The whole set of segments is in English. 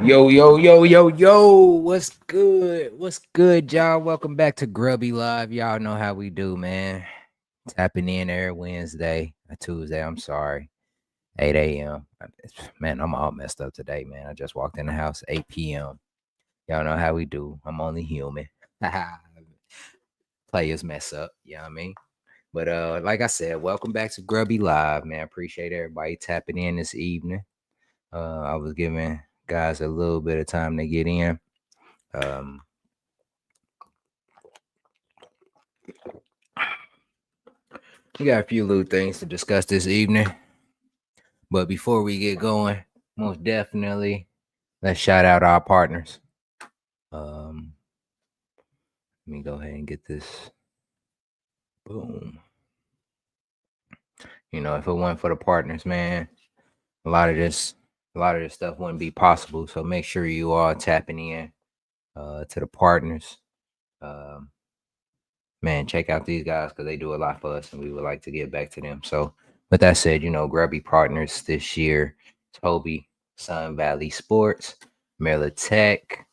Yo, what's good? What's good, y'all? Welcome back to Grby Live. Y'all know how we do, man. Tapping in every Wednesday, a Tuesday, I'm sorry, 8 a.m. Man, I'm all messed up today, man. I just walked in the house, 8 p.m. Y'all know how we do. I'm only human. Players mess up, you know what I mean? But like I said, welcome back to Grby Live, man. Appreciate everybody tapping in this evening. I was giving guys a little bit of time to get in. Um, we got a few little things to discuss this evening. But before we get going, most definitely, let's shout out our partners. Let me go ahead and get this. Boom. You know, if it wasn't for the partners, man, a lot of this stuff wouldn't be possible. So make sure you are tapping in to the partners. Um, man, check out these guys because they do a lot for us, and we would like to get back to them. So, with that said, you know, Grby partners this year: Toby, Sun Valley Sports, Miller Tech,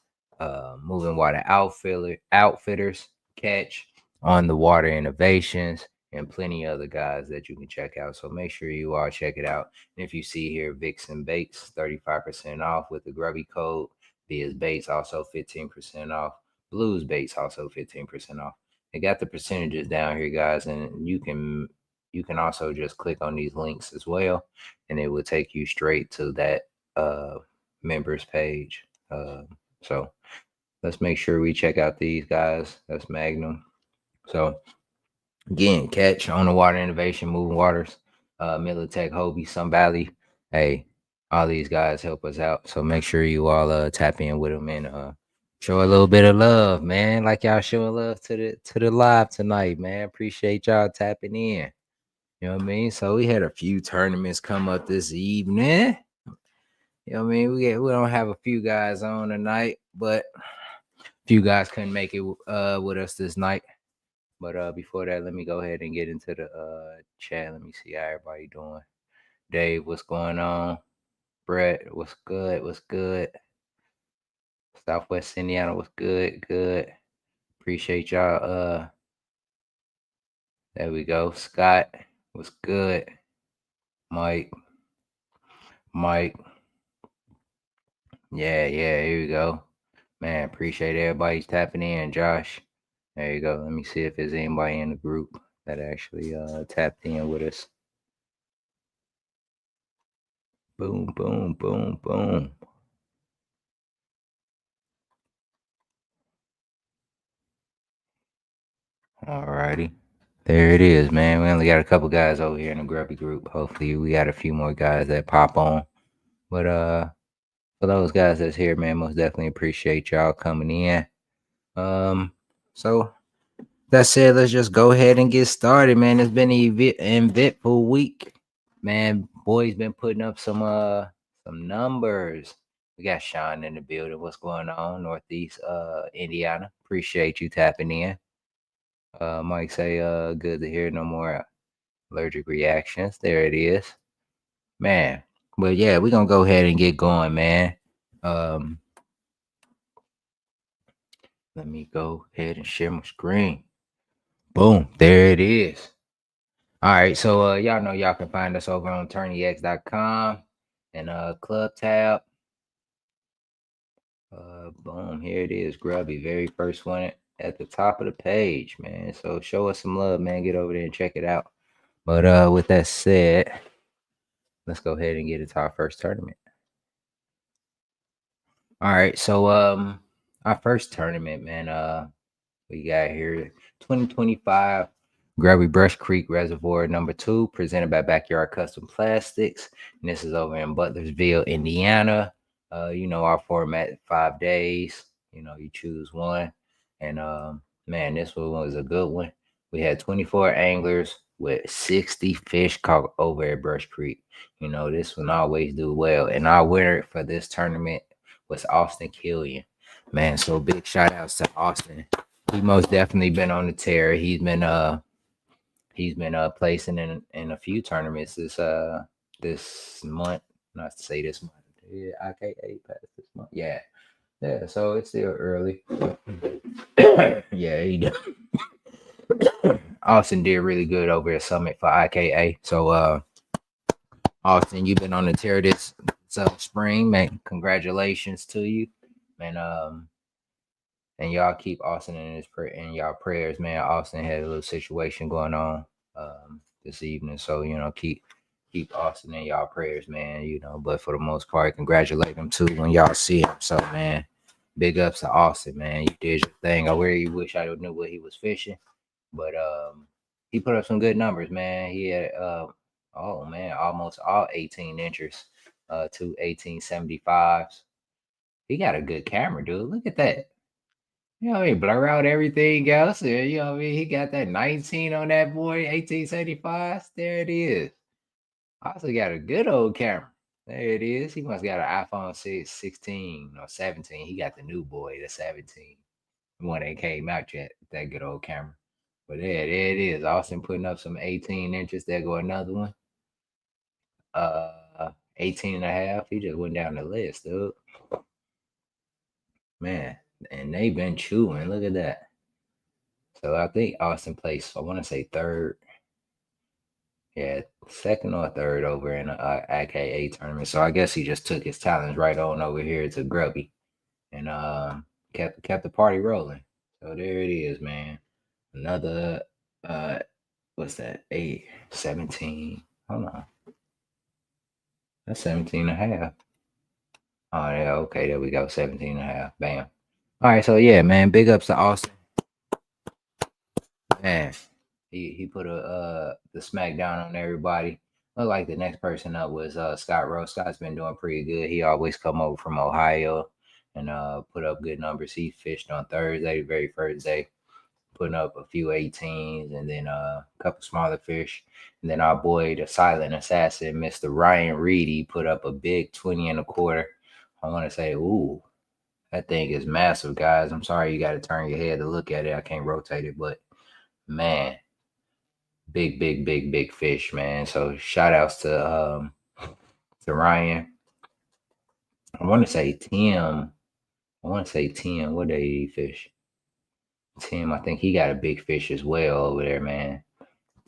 Moving Water Outfitters, Catch, On the Water Innovations, and plenty other guys that you can check out. So make sure you all check it out. And if you see here, Vixen Baits, 35% off with the Grby code. Via's Baits also 15% off. Blues Baits also 15% off. They got the percentages down here, guys, and you can also just click on these links as well, and it will take you straight to that members page. So let's make sure we check out these guys. That's Magnum. So again, Catch, On the Water Innovation, Moving Waters, Militech, Hobie, Sun Valley. Hey, all these guys help us out. So make sure you all tap in with them and show a little bit of love, man. Like y'all showing love to the live tonight, man. Appreciate y'all tapping in. You know what I mean? So we had a few tournaments come up this evening. You know what I mean? We don't have a few guys on tonight, but a few guys couldn't make it with us this night. But before that, let me go ahead and get into the chat. Let me see how everybody doing. Dave, what's going on? Brett, what's good? What's good? Southwest Indiana, what's good? Good. Appreciate y'all. There we go. Scott, what's good? Mike. Yeah, here we go. Man, appreciate everybody tapping in. Josh, there you go. Let me see if there's anybody in the group that actually tapped in with us. Boom. Alrighty. There it is, man. We only got a couple guys over here in the Grby group. Hopefully we got a few more guys that pop on. But for those guys that's here, man, most definitely appreciate y'all coming in. So that said, let's just go ahead and get started, man. It's been an eventful week. Man, boys been putting up some numbers. We got Sean in the building. What's going on? Northeast Indiana. Appreciate you tapping in. Mike say good to hear no more allergic reactions. There it is. Man. But yeah, we're gonna go ahead and get going, man. Let me go ahead and share my screen. Boom. There it is. All right, so y'all know y'all can find us over on TourneyX.com and Club tab. Boom, here it is, Grby, very first one at the top of the page, man. So show us some love, man. Get over there and check it out. But with that said, let's go ahead and get into our first tournament. All right, so our first tournament, man, we got here 2025 Grby Brush Creek Reservoir number 2, presented by Backyard Custom Plastics. And this is over in Butlersville, Indiana. You know, our format 5 days. You know, you choose one. And man, this one was a good one. We had 24 anglers with 60 fish caught over at Brush Creek. You know, this one always do well. And our winner for this tournament was Austin Killian. Man, so big shout outs to Austin. He most definitely been on the tear. He's been placing in a few tournaments this month. Not to say this month. Yeah, IKA passed this month. Yeah. Yeah, so it's still early. Yeah, he did. Austin did really good over at Summit for IKA. So Austin, you've been on the tear this spring, man. Congratulations to you. And y'all keep Austin in y'all prayers, man. Austin had a little situation going on this evening. So, keep Austin in y'all prayers, man. But for the most part, congratulate him too when y'all see him. So, man, big ups to Austin, man. You did your thing. I really wish I knew what he was fishing. But he put up some good numbers, man. He had almost all 18 inches, 1875s. He got a good camera, dude. Look at that. You know what I mean? Blur out everything else. And, you know what I mean? He got that 19 on that boy, 1875. There it is. Also got a good old camera. There it is. He must got an iPhone 16 or 17. He got the new boy, the 17. The one that came out yet. That good old camera. But there it is. Austin putting up some 18 inches. There go another one. 18 and a half. He just went down the list, dude. Man, and they've been chewing. Look at that. So I think Austin placed, I want to say third. Yeah, second or third over in the IKA tournament. So I guess he just took his talents right on over here to Grby and kept the party rolling. So there it is, man. Another what's that? 8, 17. Hold on. That's 17 and a half. Oh yeah, okay, there we go. 17 and a half. Bam. All right, so yeah, man. Big ups to Austin. Man. He put the smackdown on everybody. Looked like the next person up was Scott Rose. Scott's been doing pretty good. He always come over from Ohio and put up good numbers. He fished on Thursday, the very first day, putting up a few 18s and then a couple smaller fish. And then our boy, the silent assassin, Mr. Ryan Reedy, put up a big 20 and a quarter. I want to say, ooh, that thing is massive, guys. I'm sorry you got to turn your head to look at it. I can't rotate it, but man, big fish, man. So shout outs to Ryan. I want to say Tim. What did he fish? Tim, I think he got a big fish as well over there, man.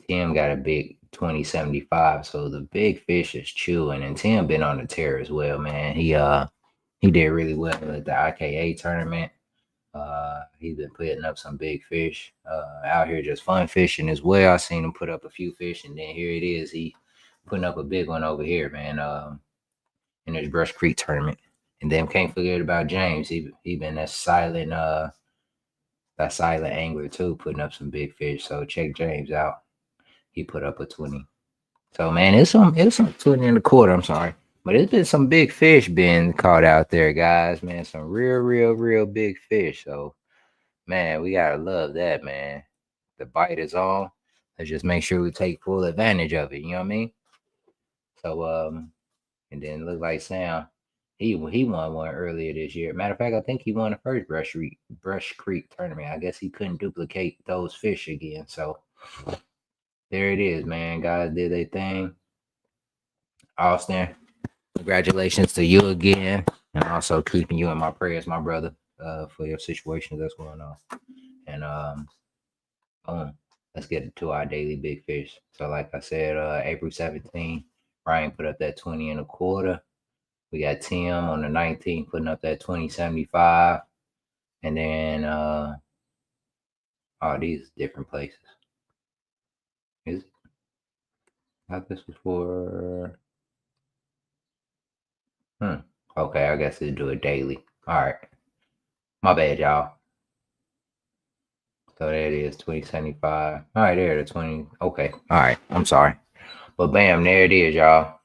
Tim got a big 2075. So the big fish is chewing, and Tim been on the tear as well, man. He did really well at the IKA tournament. He's been putting up some big fish out here, just fun fishing as well. I seen him put up a few fish, and then here it is. He putting up a big one over here, man. In this Brush Creek tournament, and then can't forget about James. He been that silent angler too, putting up some big fish. So check James out. He put up a 20. So man, it's some 20 and a quarter. I'm sorry. But it's been some big fish being caught out there, guys, man. Some real big fish. So, man, we gotta love that, man. The bite is on. Let's just make sure we take full advantage of it. You know what I mean? So, and then it looked like Sam, he won one earlier this year. Matter of fact, I think he won the first Brush Creek tournament. I guess he couldn't duplicate those fish again. So there it is, man. Guys did their thing. Austin, congratulations to you again, and also keeping you in my prayers, my brother, for your situation that's going on. And boom, let's get to our daily big fish. So, like I said, April 17th, Ryan put up that 20 and a quarter. We got Tim on the 19th putting up that 2075, and then these different places. I thought this was for. Okay, I guess it'll do it daily. All right. My bad, y'all. So there it is, 2075. All right, there, the 20. Okay. All right. I'm sorry. But bam, there it is, y'all.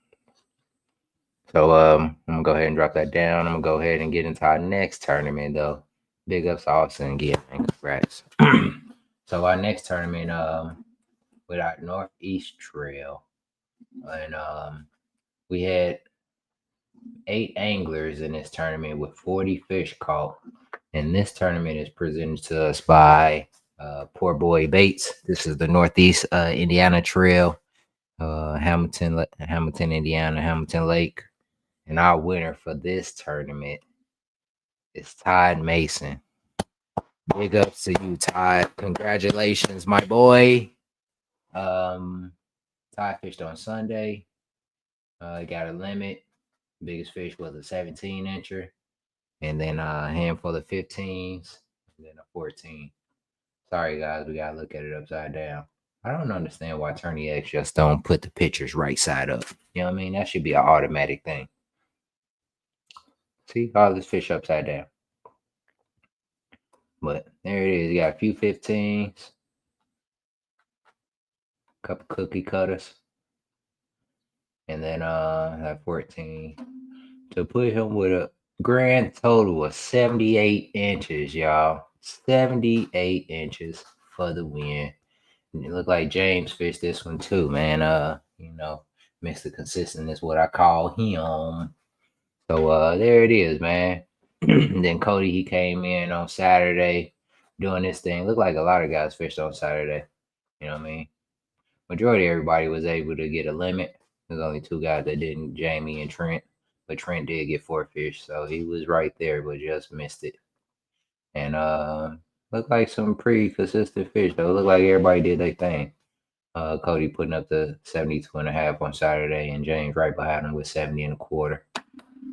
So I'm gonna go ahead and drop that down. I'm gonna go ahead and get into our next tournament though. Big ups to Austin again, and congrats. So our next tournament, with our Northeast Trail. And we had 8 anglers in this tournament with 40 fish caught. And this tournament is presented to us by Poor Boy Baits. This is the Northeast Indiana Trail, Hamilton, Indiana, Hamilton Lake. And our winner for this tournament is Todd Mason. Big ups to you, Todd. Congratulations, my boy. Um, Todd fished on Sunday. Got a limit. Biggest fish was a 17 incher, and then a handful of 15s, and then a 14. Sorry, guys, we gotta look at it upside down. I don't understand why Tourney X just don't put the pictures right side up. You know what I mean? That should be an automatic thing. See, all this fish upside down. But there it is. You got a few 15s, a couple cookie cutters, and then that 14. To put him with a grand total of 78 inches, y'all. 78 inches for the win. And it looked like James fished this one too, man. Mr. Consistent is what I call him. So there it is, man. Then Cody, he came in on Saturday doing this thing. Looked like a lot of guys fished on Saturday. You know what I mean? Majority of everybody was able to get a limit. There's only two guys that didn't, Jamie and Trent. But Trent did get 4 fish, so he was right there, but just missed it. And looked like some pretty consistent fish though. Looked like everybody did their thing. Cody putting up the 72.5 on Saturday, and James right behind him with 70.25.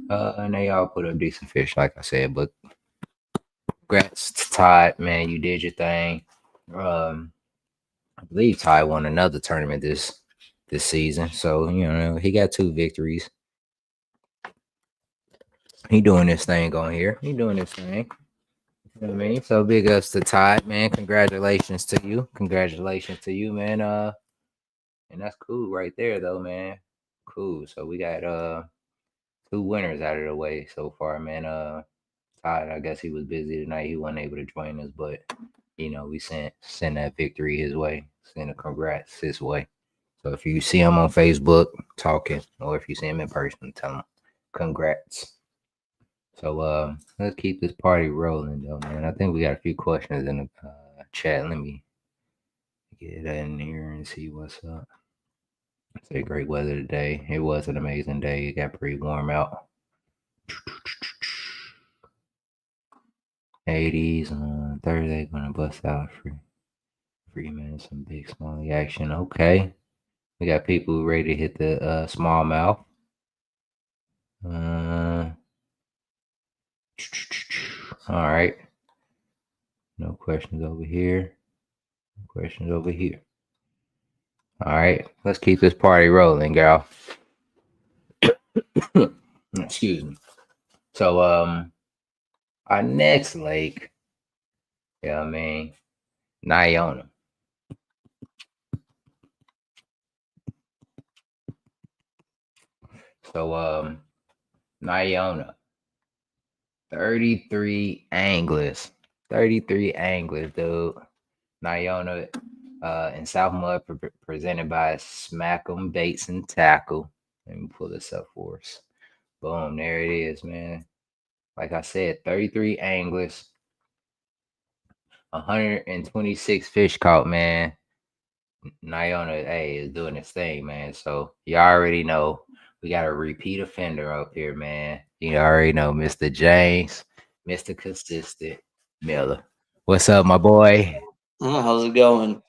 And they all put up decent fish, like I said. But congrats to Todd, man. You did your thing. I believe Ty won another tournament this season, so he got 2 victories. He doing this thing on here. He doing this thing. You know what I mean? So big ups to Todd, man. Congratulations to you. Congratulations to you, man. And that's cool right there though, man. Cool. So we got 2 winners out of the way so far, man. Todd, I guess he was busy tonight. He wasn't able to join us, but we sent that victory his way. Send a congrats his way. So if you see him on Facebook talking, or if you see him in person, tell him congrats. So let's keep this party rolling though, man. I think we got a few questions in the chat. Let me get in here and see what's up. It's a great weather today. It was an amazing day. It got pretty warm out. 80s on Thursday. Gonna bust out free minutes, some big small action. Okay. We got people ready to hit the smallmouth. All right. No questions over here. No questions over here. All right. Let's keep this party rolling, girl. Excuse me. So our next lake, Nyona. So Nyona. 33 anglers. 33 anglers, dude. Nyona in South Mud presented by Smack'em Baits and Tackle. Let me pull this up for us. Boom, there it is, man. Like I said, 33 anglers, 126 fish caught, man. Nyona, hey, is doing this thing, man. So you already know we got a repeat offender up here, man. You already know Mr. James, Mr. Consistent Miller. What's up, my boy? How's it going?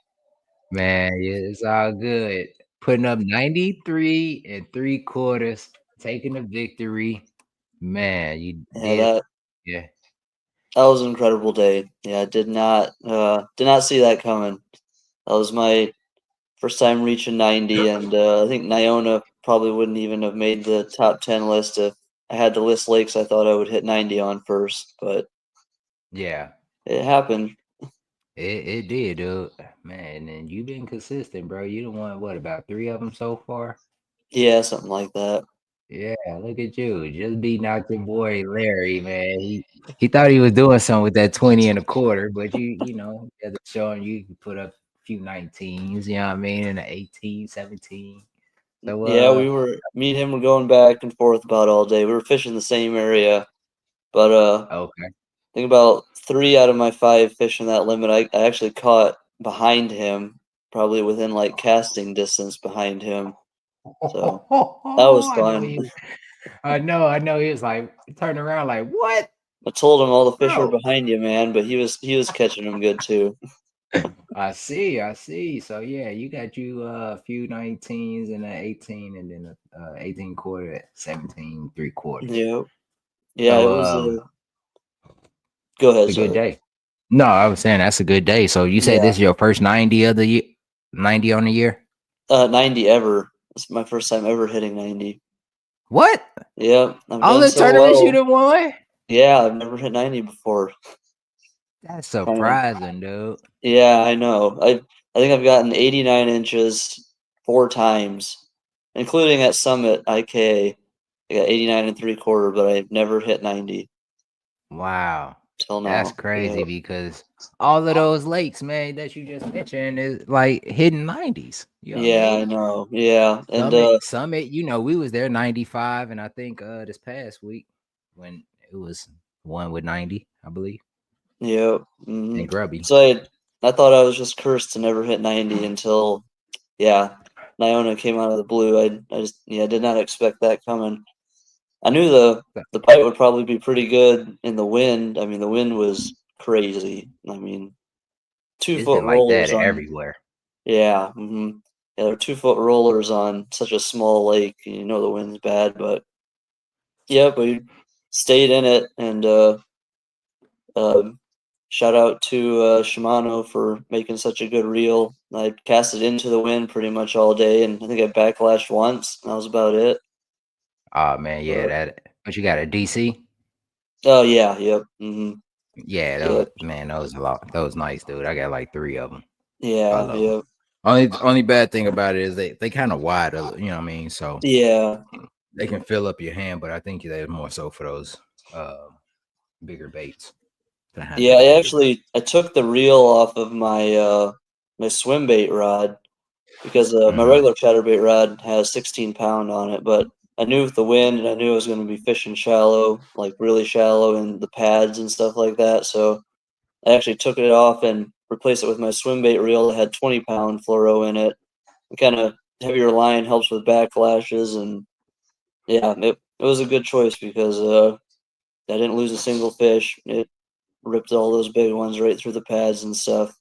Man, yeah, it's all good. Putting up 93.75, taking the victory. Man, you Yeah, did, that yeah. that was an incredible day. Yeah, I did not see that coming. That was my first time reaching 90, and I think Nyona probably wouldn't even have made the top 10 list if I had to list lakes I thought I would hit 90 on first. But Yeah, it happened. it did, dude. Man, and you've been consistent, bro. You done won what, about 3 of them so far? Yeah, something like that. Yeah, look at you. Just beating out your boy Larry, man. He thought he was doing something with that 20.25, but you showing you can put up a few 19s, you know what I mean, and an 18, 17. So Yeah, me and him were going back and forth about all day. We were fishing the same area, but okay. I think about 3 out of my 5 fish in that limit, I actually caught behind him, probably within, like, casting distance behind him, so that was I know fun. you. I know. He was like turning around like, what? I told him all the fish are Bro. behind you, man, but he was catching them good too. I see. So yeah, you got you a few 19s and an 18 and then a 18 quarter, 17 3/4. Yeah, yeah, So it was. Go it's ahead, a good sorry. day. No, I was saying that's a good day. So you said Yeah, this is your first 90 of the year, 90 on the year? 90 ever. It's my first time ever hitting 90. What? Yeah, I've All done the so tournaments you well. done won? Yeah, I've never hit 90 before. That's Kind of. surprising, dude. Yeah, I know. I think I've gotten 89 inches 4 times, including at Summit IKA. I got 89 and 3/4, but I've never hit 90 Wow. till That's now. crazy Yeah. because all of those lakes, man, that you just mentioned is like hitting 90s. You know what I Yeah, I mean? know. Yeah. And Summit, we was there 95, and I think this past week when it was one with 90, I believe. yeah. And Grubby. So I thought I was just cursed to never hit 90 until yeah, Niona came out of the blue. I just did not expect that coming. I knew the bite would probably be pretty good in the wind. I mean, the wind was crazy. I mean, two It's foot been like that rollers on everywhere. yeah, yeah, they're 2 foot rollers on such a small lake. You know the wind's bad, but yeah, we stayed in it and um, shout out to Shimano for making such a good reel. I cast it into the wind pretty much all day, and I think I backlashed once. And that was about it. Oh man, yeah, But but you got a DC? oh yeah, yep, Yeah, yep, those a lot. Those nice, dude. I got like three of them. I yeah, love them. yep, Only bad thing about it is they kind of wide, you know what I mean? So yeah, they can fill up your hand, but I think they're more so for those uh, bigger baits to yeah. handle the I bigger. actually I took the reel off of my swim bait rod because my Mm-hmm. regular chatterbait rod has 16 pound on it, but I knew with the wind and I knew I was going to be fishing shallow, like really shallow in the pads and stuff like that. So I actually took it off and replaced it with my swim bait reel that had 20 pound fluoro in it. Kind of heavier line helps with backflashes, and yeah, it was a good choice because I didn't lose a single fish. It ripped all those big ones right through the pads and stuff.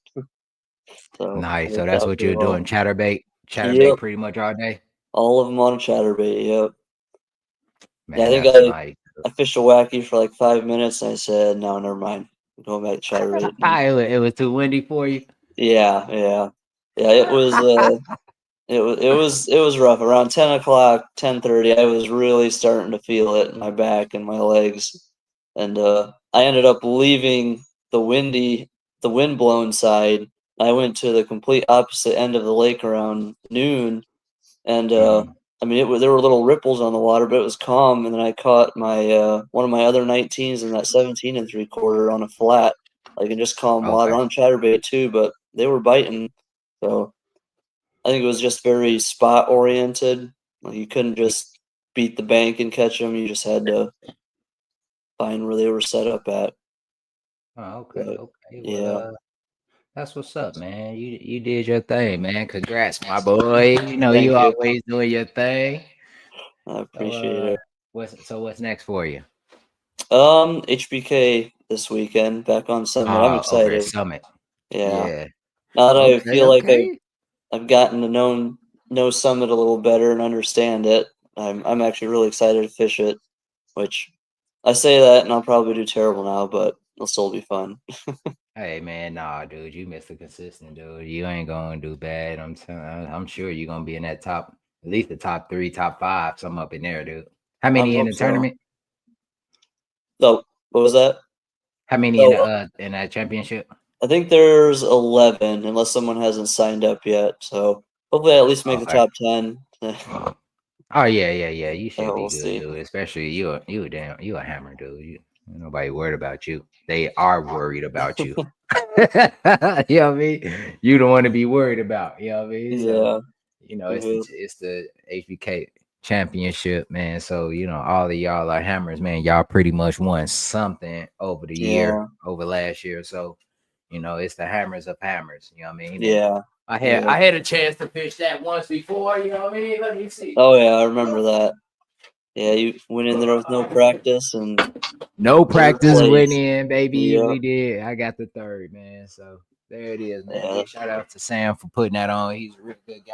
So it Nice. So worked that's out what pretty you're well. doing, chatterbait Yep, pretty much all day. all of them on a chatterbait. Yep. Yeah, I Man, think that's nice. I fished a wacky for like 5 minutes, and I said, "No, never mind. I'm going back to chatterbait." It was too windy for you. Yeah, yeah, yeah. It was it was rough. Around 10 o'clock, 10:30, I was really starting to feel it in my back and my legs, and I ended up leaving the wind blown side. I went to the complete opposite end of the lake around noon, and Mm. I mean there were little ripples on the water, but it was calm. And then I caught my one of my other 19s and that 17 and 3/4 on a flat, like in just calm water Okay. on chatterbait too, but they were biting. So I think it was just very spot oriented. Like you couldn't just beat the bank and catch them. You just had to find where they were set up at. Oh, okay. But Okay. yeah, Well, that's what's up, man. You did your thing, man. Congrats, my boy. thank You you. always doing your thing. I So appreciate it. what's next for you? HBK this weekend back on Summit. I'm Over at excited. Summit. Yeah. Yeah. Now that I Okay, feel like okay. I've gotten to know Summit a little better and understand it, I'm actually really excited to fish it. Which I say that and I'll probably do terrible now, but it'll still be fun. Hey man, nah, dude, you Mr. Consistent, dude. You ain't gonna do bad. I'm sure you're gonna be in that top, at least the top three, top five, something up in there, dude. How I many in hope the so. tournament? So what was that? How many So in that championship? I think there's 11, unless someone hasn't signed up yet. So hopefully I at least make the Okay. top 10. Oh yeah. You should be We'll good, see. dude. Especially you a hammer, dude. Ain't nobody worried about you. They are worried about you. You know what I mean? You don't want to be worried about. You know what I mean? So, Yeah. Yeah. it's the HBK championship, man. So all of y'all are hammers, man. Y'all pretty much won something over the year, Yeah. over last year. So, it's the hammers of hammers. You know what I mean? And Yeah. Yeah. I had a chance to fish that once before. You know what I mean? Let me see. Oh yeah, I remember that. Yeah, you went in there with no practice and No third practice went place. in, baby. Yep. We did. I got the third, man. So there it is, man. Yeah. Big shout out to Sam for putting that on. He's a real good guy.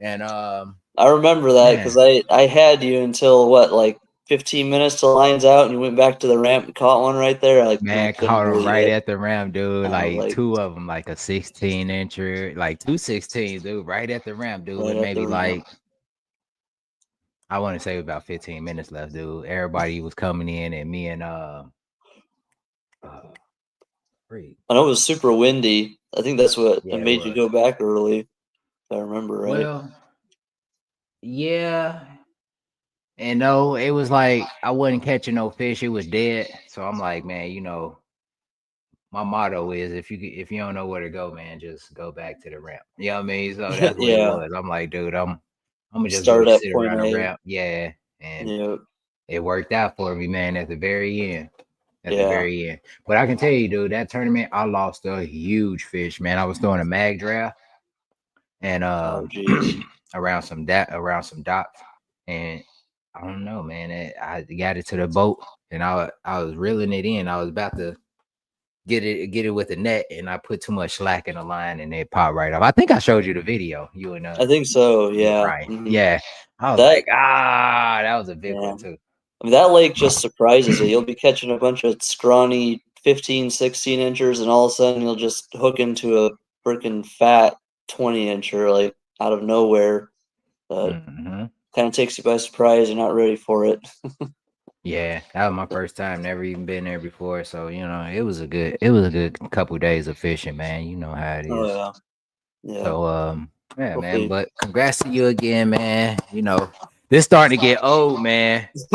And I remember that because man, I had you until what, like 15 minutes to lines out, and you went back to the ramp and caught one right there. I couldn't caught him believe right it. at the rim, dude. I was Like like, two of them, like a 16-incher, like 216s, dude, right at the rim, dude, right with at the maybe ramp. like I want to say about 15 minutes left, dude. Everybody was coming in, and me and uh freak. I know it was super windy. I think that's what Yeah, it made you was. go back early, if I remember right. Well, yeah. And no, it was like I wasn't catching no fish. It was dead. So I'm like, man, my motto is if you don't know where to go, man, just go back to the ramp. You know what I mean? So that's what it Yeah, was. I'm like, dude, I'm gonna just go start at sit point around the A. ramp. Yeah. And Yeah, it worked out for me, man, at the very end. At the yeah. very end. But I can tell you, dude, that tournament, I lost a huge fish, man. I was throwing a mag draft and Oh, jeez. around some docks. And I don't know, man. I got it to the boat and I was reeling it in. I was about to get it with the net, and I put too much slack in the line, and it popped right off. I think I showed you the video. You and I think so. you and Yeah. Ryan. Yeah, I was That like, that was a big yeah. one too. I mean, that lake just surprises you. You'll be catching a bunch of scrawny 15, 16 inchers, and all of a sudden you'll just hook into a freaking fat 20 incher, like out of nowhere. Hmm. Kind of takes you by surprise. You're not ready for it. Yeah, that was my first time. Never even been there before, so it was a good couple days of fishing, man. You know how it Oh is. yeah, yeah. So yeah, man. Hopefully, But congrats to you again, man. This starting to get old, man. It's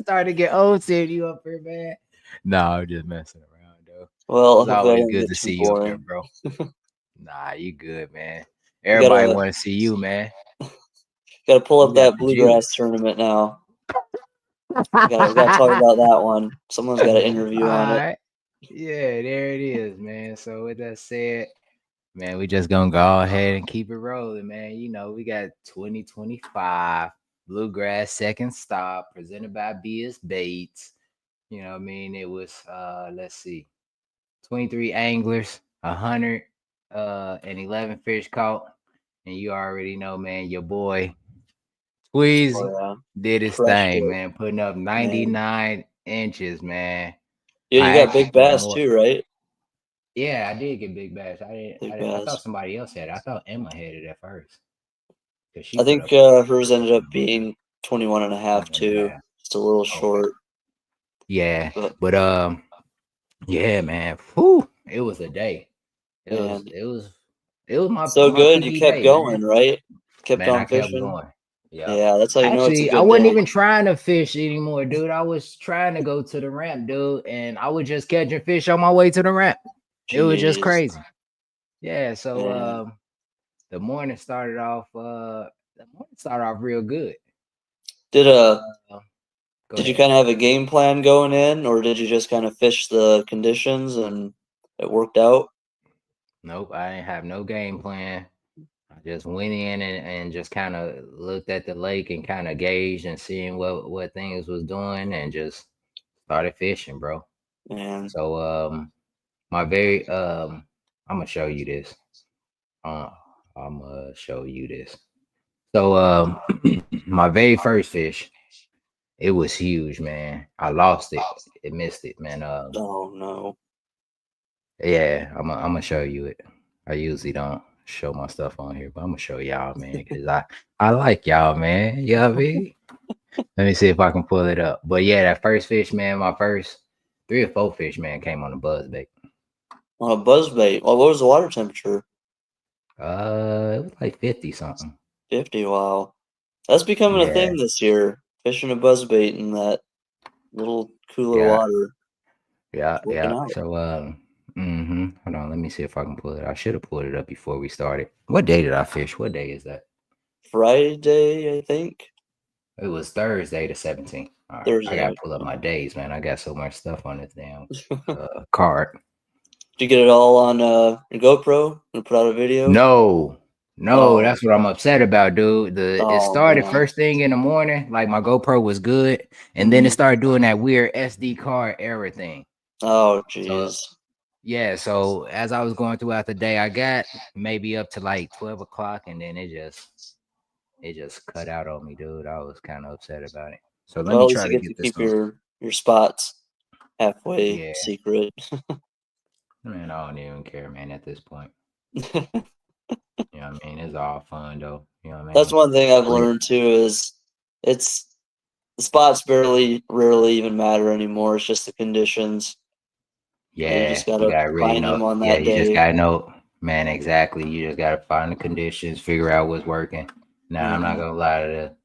starting to get old seeing you up here, man. No, I'm just messing around, though. well, It's hopefully I always didn't good get to too see you up here, boring. bro. Nah, you good, man. We Everybody gotta want to see you, man. pull You up got that the bluegrass juice. tournament now. We gotta talk about that one. Someone's got to All interview on it. right. Yeah, there it is, man. So with that said, man, we just gonna go ahead and keep it rolling, man. We got 2025 Bluegrass Second Stop presented by BS Baits. You know what I mean? It was let's see, 23 anglers, 111 fish caught. And you already know, man, your boy Oh Squeezy yeah, did his crushed thing, it, man, putting up man. 99 inches, man. Yeah, you I got actually big put bass more. too, right? Yeah, I did get big bass. Big I thought bass. somebody else had it. I thought Emma had it at first because she I put think up a hers ended up decent amount. being 21 and a half 21 and a too. half. Just a little Okay. short, Yeah. but But yeah, man. Whew, it was a day. It was man, it was it was my so my good. You PB kept day, going, man. right? Kept Man, I on kept fishing. going. Yep. Yeah, that's how you know it's a Actually, I good wasn't day. even trying to fish anymore, dude. I was trying to go to the ramp, dude, and I was just catching fish on my way to the ramp. It was just Jeez, crazy. Yeah, so man. the morning started off real good. Did Go did you ahead. kind of have a game plan going in, or did you just kind of fish the conditions and it worked out? Nope, I didn't have no game plan. I just went in and just kind of looked at the lake and kind of gauged and seeing what things was doing and just started fishing, bro. Man, So my very I'm gonna show you this. Uh, I'm gonna show you this. So my very first fish, it was huge, man. I lost it. It missed it, man. oh no. Yeah, I'm gonna show you it. I usually don't show my stuff on here, but I'm gonna show y'all, man, because I like y'all, man. You know what I mean? Let me see if I can pull it up. But yeah, that first fish, man, my first 3 or 4 fish, man, came on the buzz bait. On a buzzbait. Well, what was the water temperature? It was like 50 something. 50. Wow, that's becoming a Yeah, thing this year. Fishing a buzzbait in that little cooler yeah, water. yeah, It's working yeah. out. So hold on, let me see if I can pull it. I should have pulled it up before we started. What day did I fish? What day is that? Friday, I think. It was Thursday the 17th. All right. I Thursday. gotta pull up my days, man. I got so much stuff on this damn card. Did you get it all on your GoPro and put out a video? No, No, Oh, that's what I'm upset about, dude. It oh started man. first thing in the morning, like my GoPro was good, and then it Mhm. started doing that weird SD card error thing. Oh, So jeez. yeah, so as I was going throughout the day, I got maybe up to like 12 o'clock, and then it just cut out on me, dude. I was kind of upset about it. So let Well, me at least try you to get to get this keep one. your spots halfway Yeah, secret. man, I don't even care, man, at this point. You know what I mean? It's all fun though. You know what I That's mean? one thing I've Re- learned too is it's the spots rarely even matter anymore. It's just the conditions. You Yeah, just you gotta gotta really find know. them on Yeah, that you just day. gotta know, man, exactly. You just gotta find the conditions, figure out what's working. Now, I'm not Mhm. gonna lie to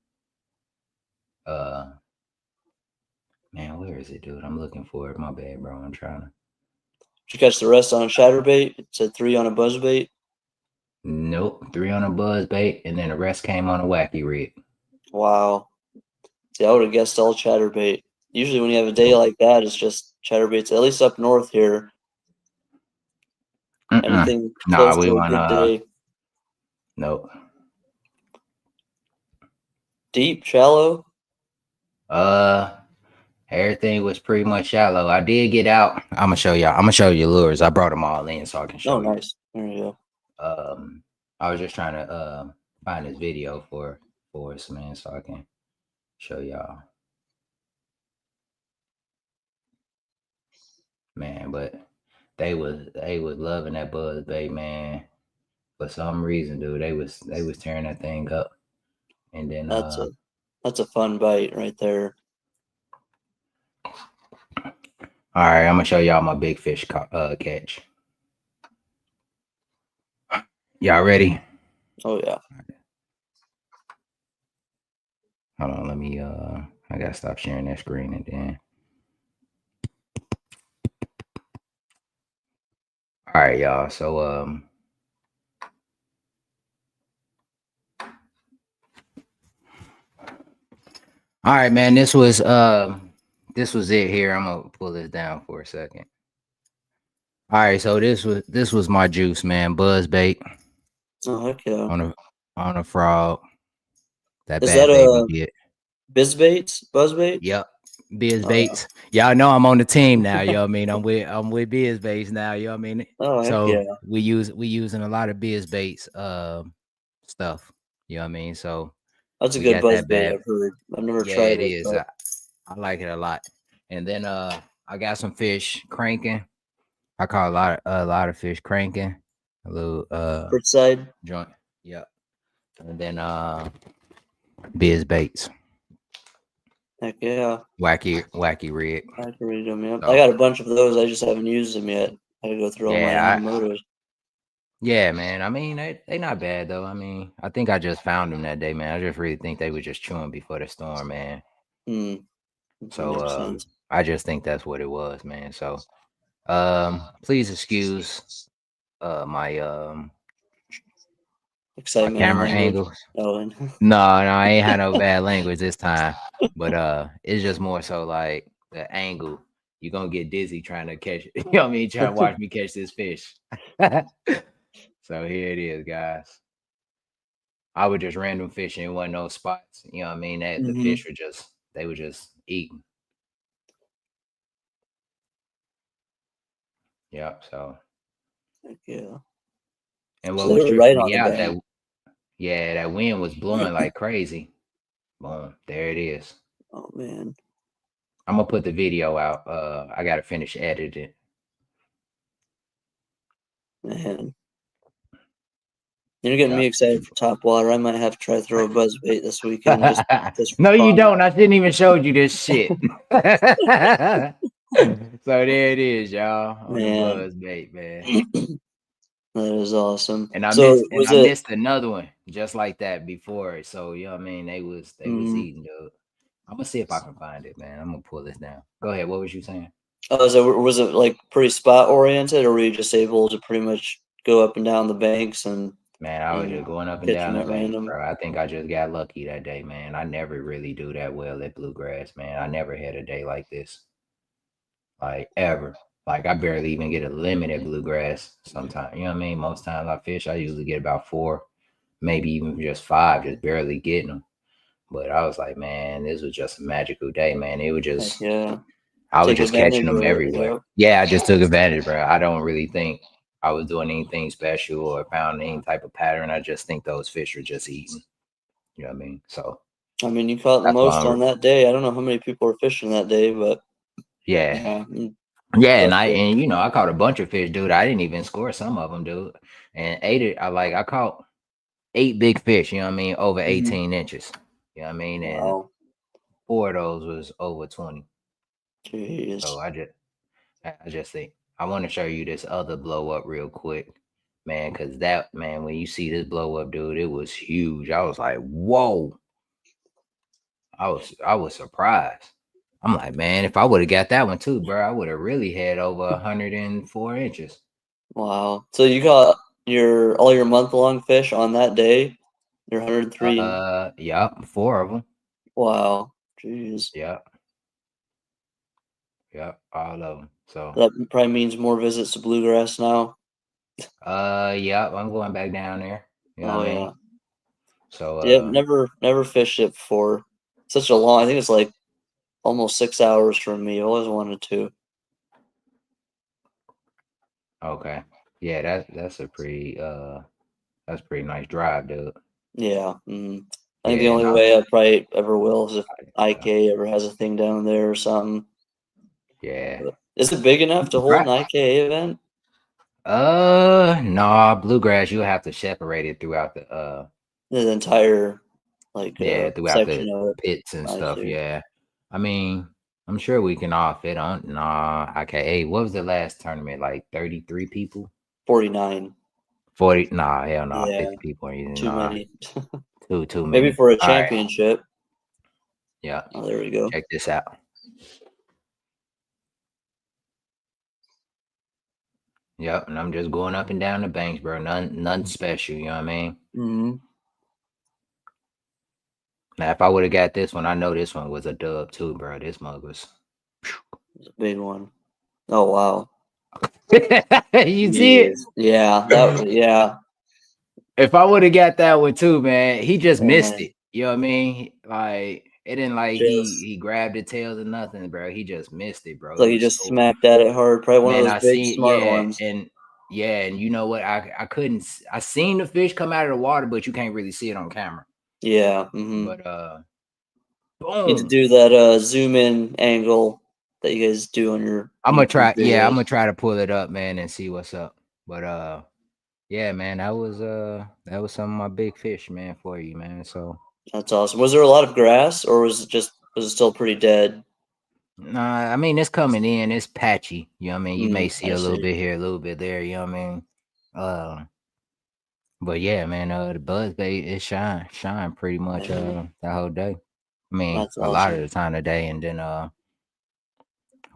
man, where is it, dude? I'm looking for it. My bad, bro. I'm trying to. Did you catch the rest on a chatterbait? It said 3 on a buzzbait. Nope, three on a buzz bait, and then the rest came on a wacky rig. Wow. See, I would have guessed all chatterbait. Usually, when you have a day like that, it's just chatterbaits. At least up north here, Mm-mm. anything Nah, close we to a want good day. nope. Deep, shallow. Uh, Everything was pretty much shallow. I did get out. I'm gonna show y'all. I'm gonna show you lures. I brought them all in so I can Oh, show you. nice. There you go. Um, I was just trying to find this video for us, man, so I can show y'all, man. But they was loving that buzz bait, man. For some reason, dude, they was tearing that thing up. And then That's a fun bite right there. all right, I'm gonna show y'all my big fish catch. Y'all ready? Oh yeah. Hold on, let me I gotta stop sharing that screen and then all right, y'all. So all right, man. This was it here. I'm gonna pull this down for a second. All right, so this was my juice, man. Buzz bait Oh heck yeah. on a frog. That Is that bad baby a bit. bizbaits? Buzzbaits? Yep. Biz Oh yeah. Bates. Y'all know I'm on the team now, you know what I mean? I'm with Biz Bates now, you know what I mean? Oh heck So yeah. we using a lot of Biz Bates stuff. You know what I mean? So That's a we good got that buzzbait. bad. I've heard. I've never Yeah, tried it it, is. but I like it a lot. And then I got some fish cranking. I call a lot of fish cranking. A little bird side. joint. Yep. And then Biz Bates. Heck yeah. Wacky rig. I can read them. Yep. I So got a bunch of those. I just haven't used them yet. I gotta go through all my yeah, Yamamotos. yeah, man. I mean, they not bad though. I mean, I think I just found them that day, man. I just really think they were just chewing before the storm, man. Hmm. That So makes sense. I just think that's what it was, man. So please excuse my my Excitement and camera language. angles. Oh, and No, I ain't had no bad language this time. But it's just more so like the angle. You're gonna get dizzy trying to catch you know what I mean, trying to watch me catch this fish. So here it is, guys. I would just random fishing in one of those spots. You know what I mean? That the hmm. fish were just they were just eating. Yep. So Heck yeah. and So what they was were tripping right on me the out bank. that yeah, that wind was blowing like crazy. Boom. There it is. Oh man, I'm gonna put the video out. I gotta finish editing. man. You're getting Yeah. me excited for top water. I might have to try throw a buzzbait this weekend just for No, you fun. don't. I didn't even showed you this shit. So there it is, y'all, on the Man, buzz bait, man. that is awesome. And I So missed and was I it? missed another one just like that before. So you know what I mean? They was Mm, eating, dude. I'm gonna see if I can find it, man. I'm gonna pull this down. Go ahead. What was you saying? was it like pretty spot oriented, or were you just able to pretty much go up and down the banks Man, I was and just going up and catch them down the at bank, random? bro. I think I just got lucky that day, man. I never really do that well at bluegrass, man. I never had a day like this, like ever. Like I barely even get a limit at bluegrass sometimes. You know what I mean? Most times I fish, I usually get about four. maybe even just 5, just barely getting them. But I was like, man, this was just a magical day, man. It was just, Yeah. I was Take just catching advantage them of it. everywhere. Yep. Yeah, I just took advantage, bro. I don't really think I was doing anything special or found any type of pattern. I just think those fish are just eating. You know what I mean? So I mean, you caught the that's why most on that day. I don't know how many people were fishing that day, but yeah. yeah, Yeah, impressive. and I caught a bunch of fish, dude. I didn't even score some of them, dude. And ate it. I caught 8 big fish, you know what I mean, over Mhm. 18 inches. You know what I mean? And Wow. 4 of those was over 20. So Jeez. I just think I want to show you this other blow up real quick, man, because that man, when you see this blow up, dude, it was huge. I was like, whoa. I was surprised. I'm like, man, if I would have got that one too, bro, I would have really had over 104 inches. Wow. So you got all your month-long fish on that day? Your 103. Yep, 4 of them. Wow. Jeez. Yep, yep, all of them. So, That probably means more visits to bluegrass now. yep, I'm going back down there. You know Oh what I yeah. mean? So, Yeah, never fished it before. Such a long, I think it's like almost 6 hours from me. I always wanted to. okay, yeah, that's a pretty nice drive, dude. Yeah. I think the Yeah, only no, way I probably ever will is if yeah, IK ever has a thing down there or something. yeah. But is it big enough to hold an Right. IKA event? Nah, bluegrass, you'll have to separate it throughout the The entire like yeah, throughout the section of it. pits and I stuff. see. Yeah. I mean, I'm sure we can all fit on. Nah, okay. Hey, what was the last tournament? Like 33 people? 49. 40? Nah, hell no, Yeah, 50 people. too Nah, many. too Maybe many. for a All right. championship. Yeah. Oh, there we go. Check this out. Yep. And I'm just going up and down the banks, bro. Nothing special. You know what I mean? Mhm. Now, if I would have got this one, I know this one was a dub too, bro. This mug was. It's a big one. Oh wow. You see it? Jeez. Yeah, yeah. If I would have got that one too, man, he just missed Man, it. You know what I mean? Like it didn't like just he grabbed the tails or nothing, bro. He just missed it, bro. it's like It he was just so smacked at it hard. Probably one of man. those I big seen smart ones. and you know what? I couldn't. I seen the fish come out of the water, but you can't really see it on camera. Yeah. But You need to boom. do that zoom in angle that you guys do on your I'm gonna YouTube try. Yeah, I'm videos. gonna try to pull it up, man, and see what's up. But yeah, man, that was some of my big fish, man, for you, man. So. That's awesome. Was there a lot of grass or was it still pretty dead? Nah, I mean it's coming in. It's patchy. You know what I mean? You may see I a little see. bit here, a little bit there. You know what I mean? Uh, but yeah, man. The buzz bait it shine pretty much Yeah, the whole day. I mean, that's a lot of awesome. the time today, and then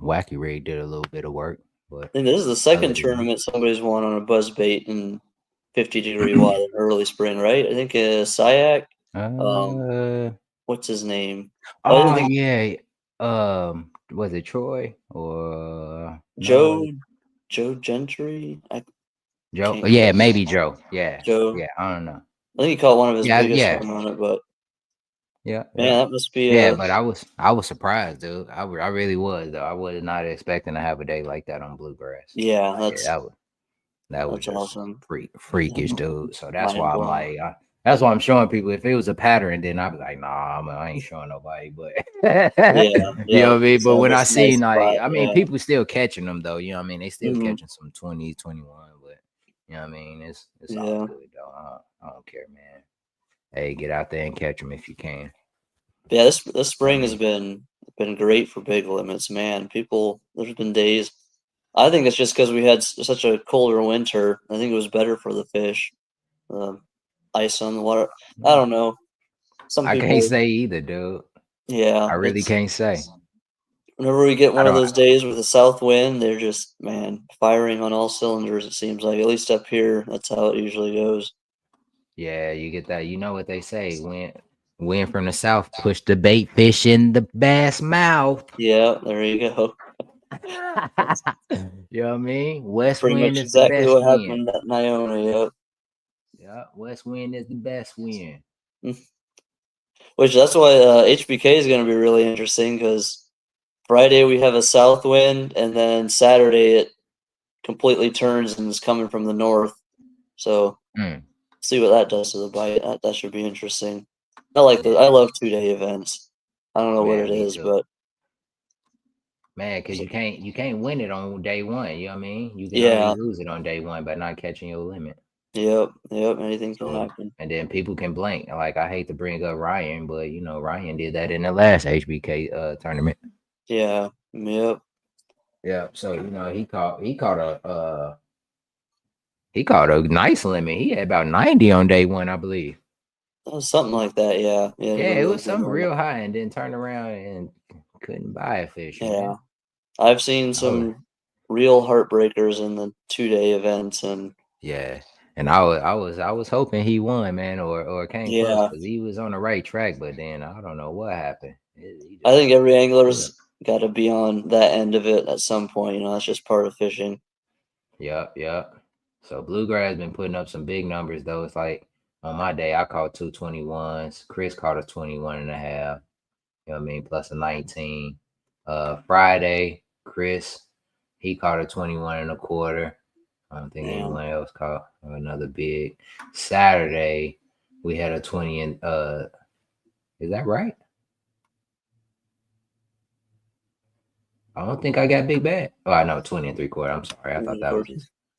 Wacky Rig did a little bit of work, but And this is the other second than tournament somebody's won on a buzz bait in 50-degree water in early spring, right? I think Sayak. Um, uh what's his name? Oh, I didn't oh think yeah, was it Troy or no Joe Joe Gentry. I Joe? can't Yeah, quite. maybe Joe. Yeah, Joe. yeah. I don't know. I think he caught one of his Yeah, biggest yeah. one on it, but Yeah, man, yeah, that must be yeah. a But I was surprised, dude. I really was though. I was not expecting to have a day like that on bluegrass. yeah. Like that was That's just awesome. freakish, dude. So that's Mind why I'm blown. like, that's why I'm showing people. If it was a pattern, then I'd be like, nah, I ain't showing nobody. But Yeah, you yeah. know what I mean. It's But when I this nice seen like, spot. I mean, Yeah. people still catching them though. You know what I mean. They still Mhm. catching some 20s, 21. But you know what I mean. It's all Yeah. good though. I don't care, man. Hey, get out there and catch them if you can. Yeah, this I spring has mean. been great for big limits, man. There's been days. I think it's just because we had such a colder winter. I think it was better for the fish. The ice on the water. I don't know. Some I can't people, say either, dude. yeah. I really It's can't say. whenever we get I one of don't. those days with a south wind, they're just man firing on all cylinders. It seems like at least up here, that's how it usually goes. Yeah, you get that. You know what they say? Wind from the south, push the bait fish in the bass mouth. Yeah, there you go. That's You know what I mean? West pretty wind much is the exactly best what wind. happened at Niona. Yep. Yeah, west wind is the best wind. Which that's why HBK is going to be really interesting because Friday we have a south wind, and then Saturday it completely turns and is coming from the north. So see what that does to the bite. That should be interesting. I like I love 2-day events. I don't know what it is, but man, because you can't win it on day one. You know what I mean? You can only yeah, lose it on day one by not catching your limit. yep. Anything can happen. And then people can blank. Like I hate to bring up Ryan, but you know Ryan did that in the last HBK tournament. Yeah, yep. Yeah. So you know he caught a nice limit. He had about 90 on day one, I believe. Something like that. Yeah, Yeah, it was something real high, and then turned around and couldn't buy a fish. Yeah, Man. I've seen some real heartbreakers in the 2-day events, and yeah, and I was hoping he won, man, or came close because he was on the right track, but then I don't know what happened. I think every angler's got to be on that end of it at some point. You know, that's just part of fishing. Yep. So Bluegrass been putting up some big numbers though. It's like on my day I caught 221s. Chris caught a 21 and a half. You know what I mean? Plus a 19. Friday, Chris, he caught a 21 and a quarter. I don't think anyone else caught another big. Saturday, we had a 20 and is that right? I don't think I got big bad. Oh, I know 20 and 3/4. I'm sorry.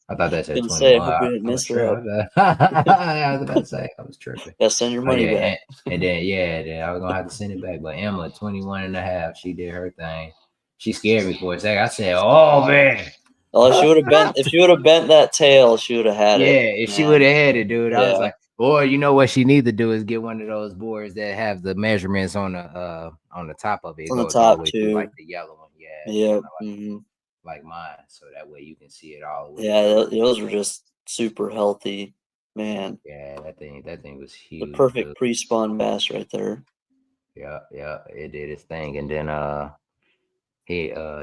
I thought that said 21. I was tripping. I was about to say I was tripping. Gotta send your money back. And then I was gonna have to send it back. But Emma, 21 and a half, she did her thing. She scared me for a second. I said, oh man. Oh, she would have bent if she would have bent that tail, she would have had it. Yeah, if she would have had it, dude. I was like, boy, you know what she need to do is get one of those boards that have the measurements on the top of it. It goes all the way through, like the yellow one. Yeah. Like mine, so that way you can see it all the way. Yeah, those were just super healthy, man. Yeah, that thing was huge. The perfect pre-spawn bass right there. Yeah, it did its thing, and then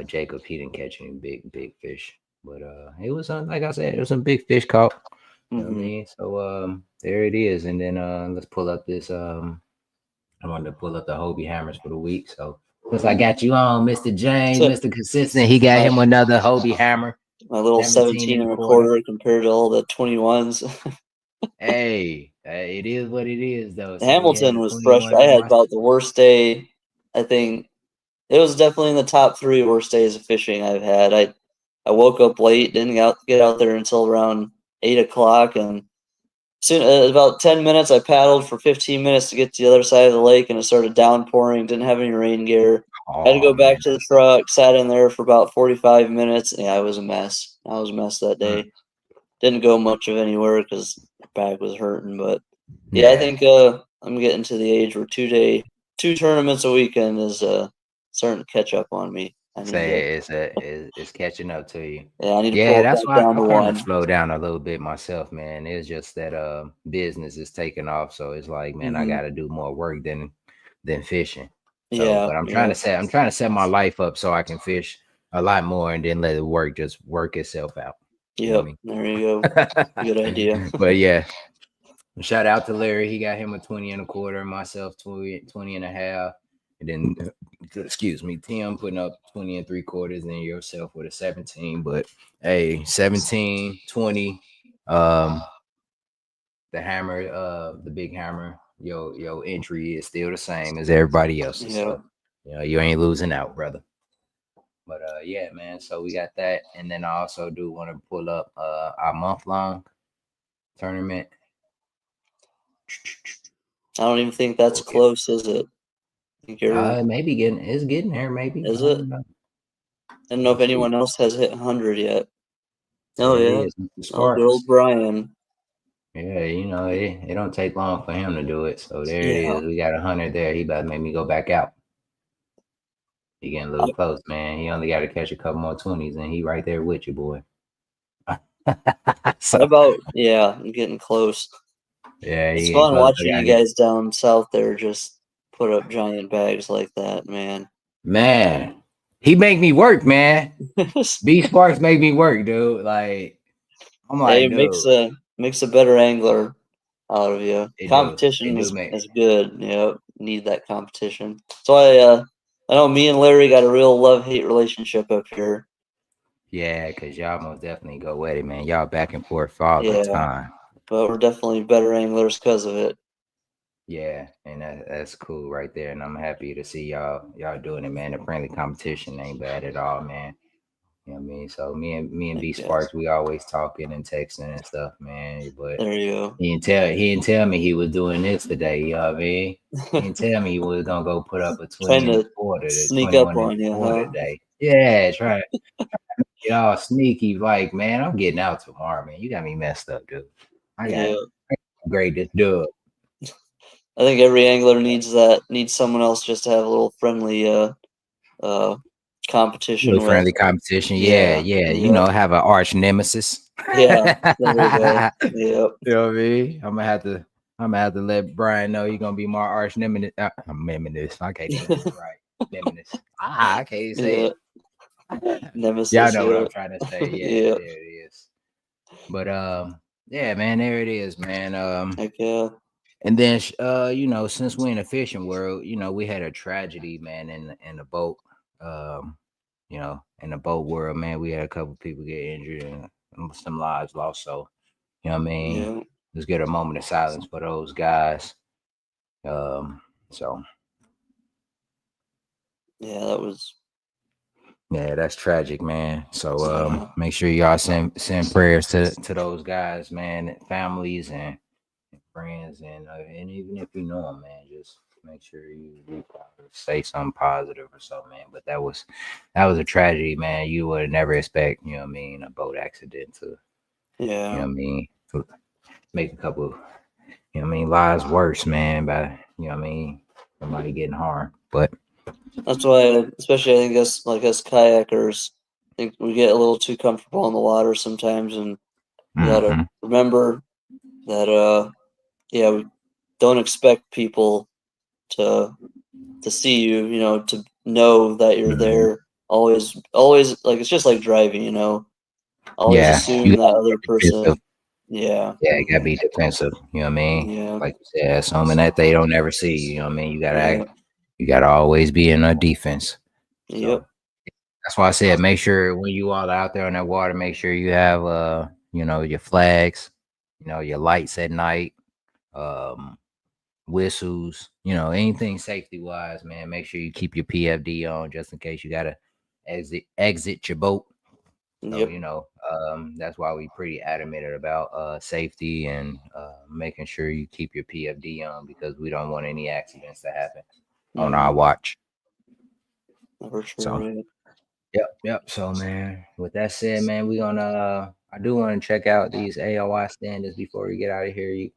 Jacob, he didn't catch any big fish, but it was like I said, it was some big fish caught. You know what I mean? So there it is, and then let's pull up this. I wanted to pull up the Hobie hammers for the week, so since I got you on, Mr. James, Mr. Consistent, he got him another Hobie hammer. My little 17 and a quarter compared to all the 21s. Hey, it is what it is, though. So Hamilton was frustrated. I had about the worst day. I think it was definitely in the top 3 worst days of fishing I've had. I woke up late, didn't get out there until around 8 o'clock, and soon about 10 minutes I paddled for 15 minutes to get to the other side of the lake, and it started downpouring. Didn't have any rain gear. Had to go back to the truck. Sat in there for about 45 minutes. Yeah, I was a mess. I was a mess that day. Didn't go much of anywhere because the bag was hurting. But yeah, I think I'm getting to the age where 2 tournaments a weekend is starting to catch up on me. It's catching up to you. Yeah, I need to pull that's it why down to 1. Slow down a little bit myself, man. It's just that business is taking off, so it's like, man, I got to do more work than fishing. So, but I'm trying to set my life up so I can fish a lot more and then let it work itself out. Yep, there you go. Good idea. But yeah, shout out to Larry. He got him a 20 and a quarter, myself 20 and a half. And then, excuse me, Tim putting up 20 and 3/4, and yourself with a 17. But hey, 17, 20, the hammer, the big hammer, your entry is still the same as everybody else's. So, you ain't losing out, brother. But yeah, man. So we got that, and then I also do want to pull up our month-long tournament. I don't even think that's close, is it? Maybe getting there. Maybe is it? I don't know if anyone else has hit 100 yet. Oh yeah, good old Brian. Yeah, it don't take long for him to do it. So there it is. We got 100 there. He about to make me go back out. He getting a little close, man. He only got to catch a couple more 20s, and he right there with you, boy. I'm getting close. Yeah, it's fun watching you guys down south there just put up giant bags like that, man. Man, he make me work, man. B Sparks make me work, dude. Like, I'm like, it makes a better angler. out of you. It do. It Competition do is make. good. Need that competition. So I know me and Larry got a real love-hate relationship up here. Yeah, cause y'all most definitely go at it, man. Y'all back and forth all the Yeah, time. but we're definitely better anglers because of it. Yeah, and that's cool right there. And I'm happy to see y'all doing it, man. The friendly competition ain't bad at all, man. You know what I mean? So me and Heck B yeah. Sparks, we always talking and texting and stuff, man. But There you he didn't tell me he was doing this today, you know what I mean? He go. didn't tell me he was gonna go put up a 20 Trying and a to quarter to sneak up 21 and on a you, quarter huh? today. Yeah, try to get all sneaky, like, man, I'm getting out tomorrow, man. You got me messed up, dude. I got Yeah. grade this dub. I think every angler needs someone else just to have a little friendly uh Little competition with. friendly competition. Yeah, Yeah. yeah. Yep. Have an arch nemesis. you Yeah. There you go. Yep. know what I mean? I'm gonna have to let Brian know you're gonna be my arch nemesis. Nemesis. I can't even get it right. Nemesis. I can't even say Yeah. it. Y'all Nemesis. know what Yeah. I'm trying to say. Yeah, Yeah. there it is. But yeah, man, there it is, man. Heck yeah. And then since we're in the fishing world, we had a tragedy, man, in the boat. Um, in the boat world, man, we had a couple people get injured and some lives lost. So, you know what I mean? Yeah. Let's get a moment of silence for those guys. Um, so Yeah. That was. yeah, that's tragic, man. So Yeah. make sure y'all send prayers to those guys, man, families and friends, and even if you know them, man, just make sure you reach out or say something positive or something, man. But that was a tragedy, man. You would never expect, you know what I mean, a boat accident to, you know Yeah. what I mean, to make a couple, you know what I mean, lives worse, man, by, you know what I mean, somebody getting harmed. But That's why, especially I think us kayakers, I think we get a little too comfortable in the water sometimes, and we gotta mm-hmm, remember that yeah, we don't expect people to see you, to know that you're mm-hmm. there. Always like it's just like driving, always Yeah, you assume that gotta other be defensive. person. Yeah, Yeah, you gotta be defensive. You know what I mean? yeah, Like you said, assuming that they don't ever see you. You know what I mean? You gotta yeah, act. You gotta always be in a defense. yep, So that's why I said make sure when you all out there on that water, make sure you have your flags, your lights at night, um, whistles, anything safety wise, man. Make sure you keep your PFD on just in case you gotta exit your boat. So, yep, that's why we pretty adamant about safety and making sure you keep your PFD on because we don't want any accidents to happen on our mm, watch. for sure. So, Yeah. yep. So, man, with that said, man, we gonna. I do want to check out these AOI standards before we get out of here.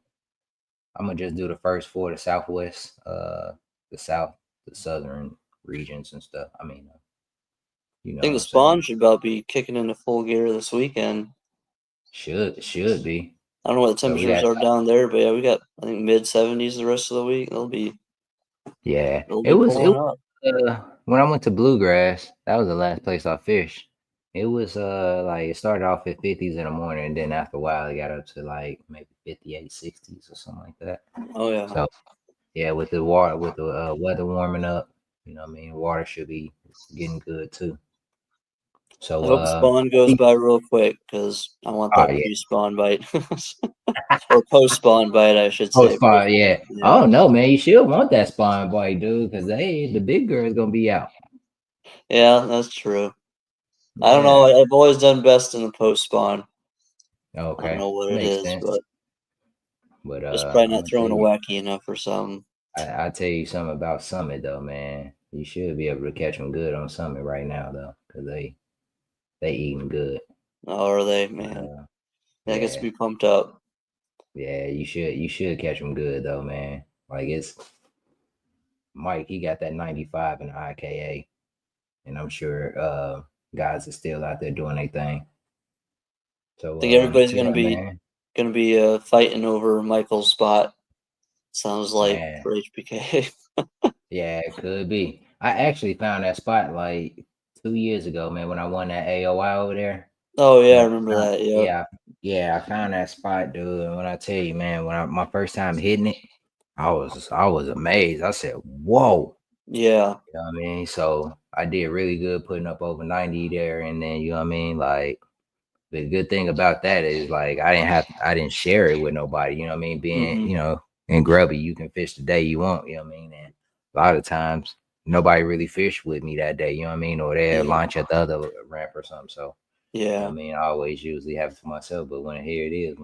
I'm gonna just do the first four: the Southwest, the South, the Southern regions and stuff. I mean, you I know think what the I'm saying? spawn should about be kicking into full gear this weekend. Should be. I don't know what the So we temperatures got. are down there, but yeah, we got I think mid 70s the rest of the week. Yeah, They'll it be was. pulling up. When I went to Bluegrass, that was the last place I fished. It was like it started off at 50s in the morning, and then after a while it got up to like maybe 58, 60s or something like that. Oh yeah. So yeah, with the water, with the weather warming up, what I mean, water should be getting good too. I So hope spawn goes by real quick because I want oh that yeah, pre-spawn bite or post-spawn bite, I should oh say. spot, yeah. Yeah, Oh no, man, you should want that spawn bite, dude, because the big girl is gonna be out. yeah, that's true. I don't know. Yeah. I've always done best in the post-spawn. I don't Okay, know what it makes is, sense. but But just probably I'm not gonna tell throwing a you. wacky enough or something. I'll tell you something about Summit though, man. You should be able to catch them good on Summit right now though, because they eating good. Oh, are they, But man? That gets yeah, me pumped up. yeah, you should catch them good though, man. Like it's Mike, he got that 95 in the IKA, and I'm sure guys are still out there doing their thing. I So think everybody's yeah, man, gonna be fighting over Michael's spot. Sounds like man, for HBK. yeah, it could be. I actually found that spot like 2 years ago, man, when I won that AOI over there. Oh yeah, I Yeah, remember that. Yep. yeah, I found that spot, dude. And when I tell you, man, when my first time hitting it, I was amazed. I said, "Whoa!" Yeah. You know what I mean? So I did really good putting up over 90 there, and then you know what I mean. Like the good thing about that is like I didn't share it with nobody. You know what I mean? Being Hmm. in Grubby, you can fish the day you want. You know what I mean? And a lot of times nobody really fished with me that day. You know what I mean? Or they Yeah. launch at the other ramp or something. So. You know Yeah. what I mean? I always usually have it to myself, but when here it is,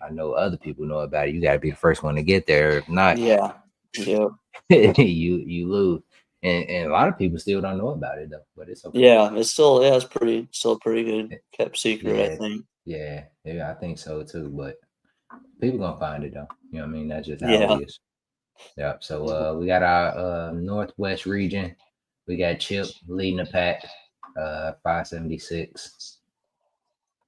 I know other people know about it, you gotta be the first one to get there. If not, Yeah. Yep. you lose. And a lot of people still don't know about it though, but it's okay. Yeah. It's still it's still a pretty good It- kept secret, I yeah, think. yeah, I think so too. But people gonna find it though. You know what I mean? That's just how it Yeah. is. Yeah. So Yeah. we got our northwest region. We got Chip leading the pack, 576.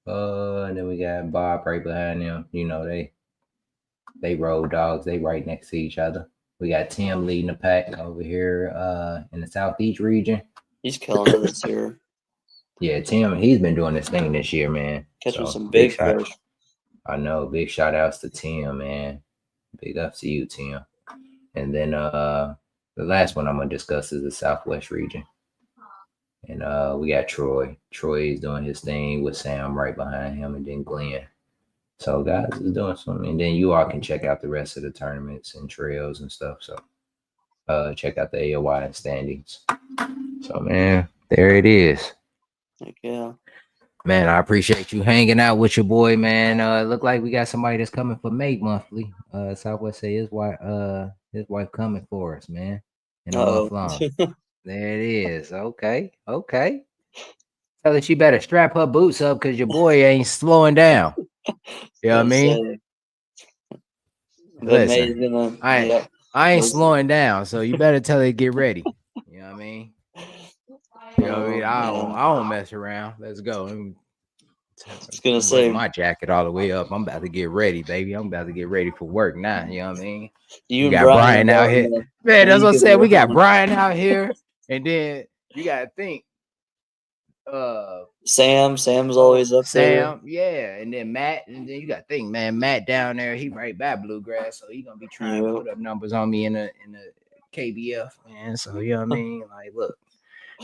And then we got Bob right behind them. You know, they road dogs. They right next to each other. We got Tim leading the pack over here in the southeast region. He's killing it this year, Yeah, Tim, he's been doing this thing this year, man. catching So some big big shot. fish. I know, big shout outs to Tim, man. Big ups to you, Tim. And then the last one I'm gonna discuss is the southwest region. And we got Troy. Troy's doing his thing with Sam right behind him, and then Glenn. So guys is doing something. And then you all can check out the rest of the tournaments and trails and stuff. So check out the AOY and standings. So man, there it is. Like, yeah. Man, I appreciate you hanging out with your boy, man. Look like we got somebody that's coming for May monthly. Southwest say his wife coming for us, man. In a Oh. month long. There it is. Okay. Okay. Tell her she better strap her boots up because your boy ain't slowing down. You know what I Gonna mean? say, but Listen, May's gonna. I Yep. I ain't Listen. slowing down, so you better tell her to get ready. You know what I mean? You know what I Oh mean? man. I don't mess around. Let's go. I was gonna Button say, my jacket all the way up. I'm about to get ready, baby. I'm about to get ready for work now. You know what I mean? you We and got Brian Brian out about here. in Man, a that's what week I of said. We got around. Brian out here. And then you gotta think, uh Sam's always up there. Sam, yeah, and then Matt, and then you gotta think, man, Matt down there, he right by Bluegrass, so he gonna be trying to Yep. put up numbers on me in the KBF, man. So you know what I mean? Like, look,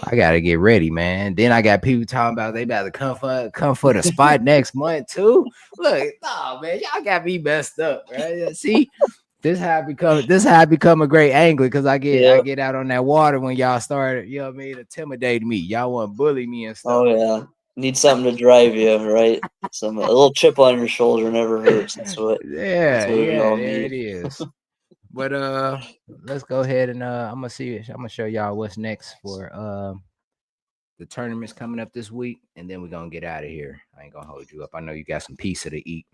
I gotta get ready, man. Then I got people talking about they about to come for the spot next month too. Look, nah, man, y'all got me messed up, right? See, this how I become a great angler because I Yep. get out on that water when y'all start, you know what I mean, intimidate me. Y'all want to bully me and Oh stuff. yeah. Need something to drive you, right? A little chip on your shoulder never hurts. That's Yeah, what we yeah, all there need. it is. But let's go ahead and I'm gonna show y'all what's next for the tournament's coming up this week, and then we're gonna get out of here. I ain't gonna hold you up. I know you got some pizza to eat.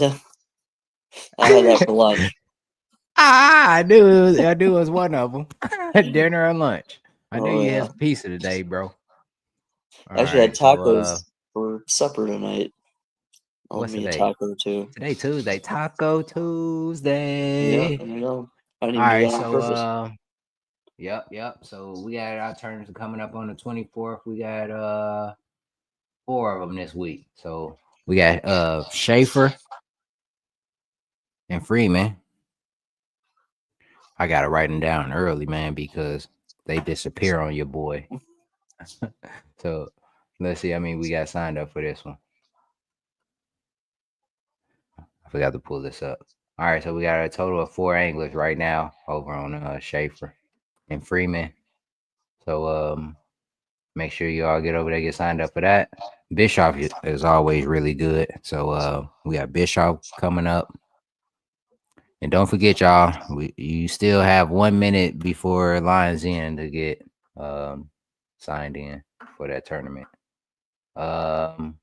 I had that for lunch. I knew it was one of them. Dinner or lunch. I knew Oh you had yeah. some pizza today, bro. All Actually had right, so tacos for supper tonight. Love what's me a today? taco too. Today Tuesday, Taco Yep, Tuesday. I know. I didn't All even do right, that on so purpose. yep. So we got our tournaments coming up on the 24th. We got four of them this week. So we got Schaefer and Freeman. I gotta write them down early, man, because they disappear on your boy. So let's see. I mean, we got signed up for this one. I forgot to pull this up. All right, so we got a total of four anglers right now over on Schaefer and Freeman. So make sure you all get over there, get signed up for that. Bischoff is always really good. So we got Bischoff coming up. And don't forget, y'all, you still have 1 minute before Lions End to get signed in for that tournament. Um,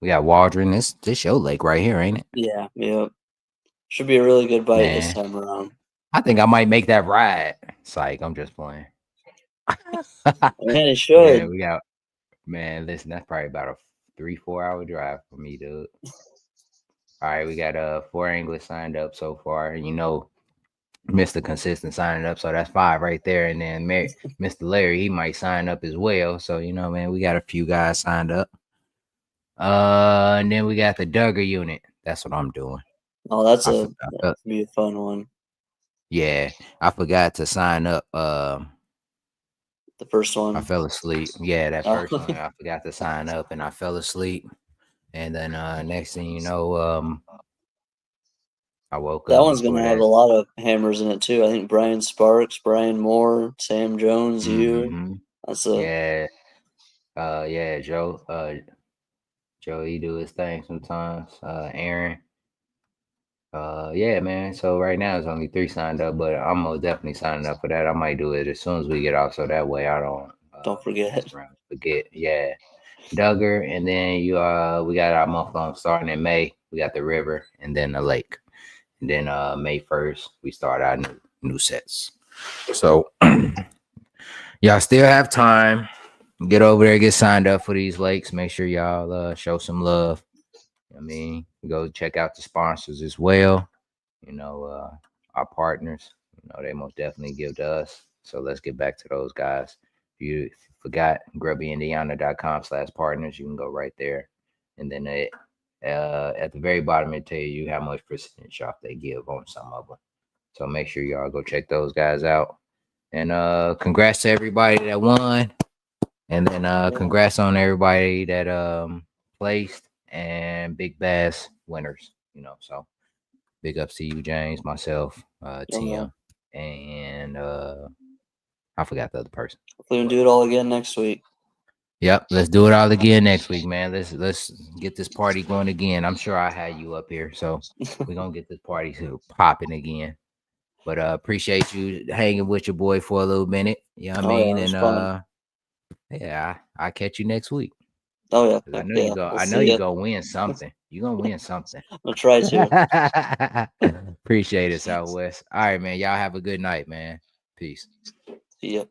we got Waldron. This your lake right here, ain't it? Yeah, yep. Should be a really good bite this Man, time around. I think I might make that ride. Psych, I'm just playing. Man, it Man, should. we got man. Listen, that's probably about a 3-4 hour drive for me, dude. All right, we got four anglers signed up so far, and Mr. Consistent signing up, so that's five right there. And then Mr. Larry, he might sign up as well. So man, we got a few guys signed up. And then we got the Duggar unit. That's what I'm doing. Oh, that's I that'd be a fun one. Yeah, I forgot to sign up. The first I one. fell asleep. Yeah, that Oh, first one. I forgot to sign up, and I fell asleep. And then next thing you know, I woke that up one's gonna before have that. a lot of hammers in it too. I think Brian Sparks, Brian Moore, Sam Jones, you. Mm-hmm. That's a Yeah. Yeah, Joe. Joe, he do his thing sometimes. Aaron. Yeah, man. So right now it's only 3 signed up, but I'm most definitely signing up for that. I might do it as soon as we get off, so that way I don't don't mess forget. around and forget. Yeah, Duggar, and then we got our month long starting in May. We got the river and then the lake, and then May 1st we start our new sets. So y'all still have time. Get over there, get signed up for these lakes. Make sure y'all show some love. I mean, go check out the sponsors as well. You know, our partners, they most definitely give to us. So let's get back to those guys. If you forgot, grubbyindiana.com/partners, you can go right there. And then at the very bottom, it tell you how much percentage off they give on some of them. So make sure y'all go check those guys out. And congrats to everybody that won. And then Yeah. congrats on everybody that placed and big bass winners. So big ups to you, James, myself, Oh, yeah. Tim, and I forgot the other person. Hopefully we can But do it all again next week. yep, let's do it all again next week, man. Let's get this party going again. I'm sure I had you up here, so we're gonna get this party popping again. But appreciate you hanging with your boy for a little minute. You know what I Oh yeah, mean? it was And fun. yeah, I catch you next week. Oh yeah, 'Cause I heck know you yeah. go. We'll I know see you ya. gonna win something. You gonna win something. I'll try to. Appreciate it, Southwest. All right, man. Y'all have a good night, man. Peace. See ya.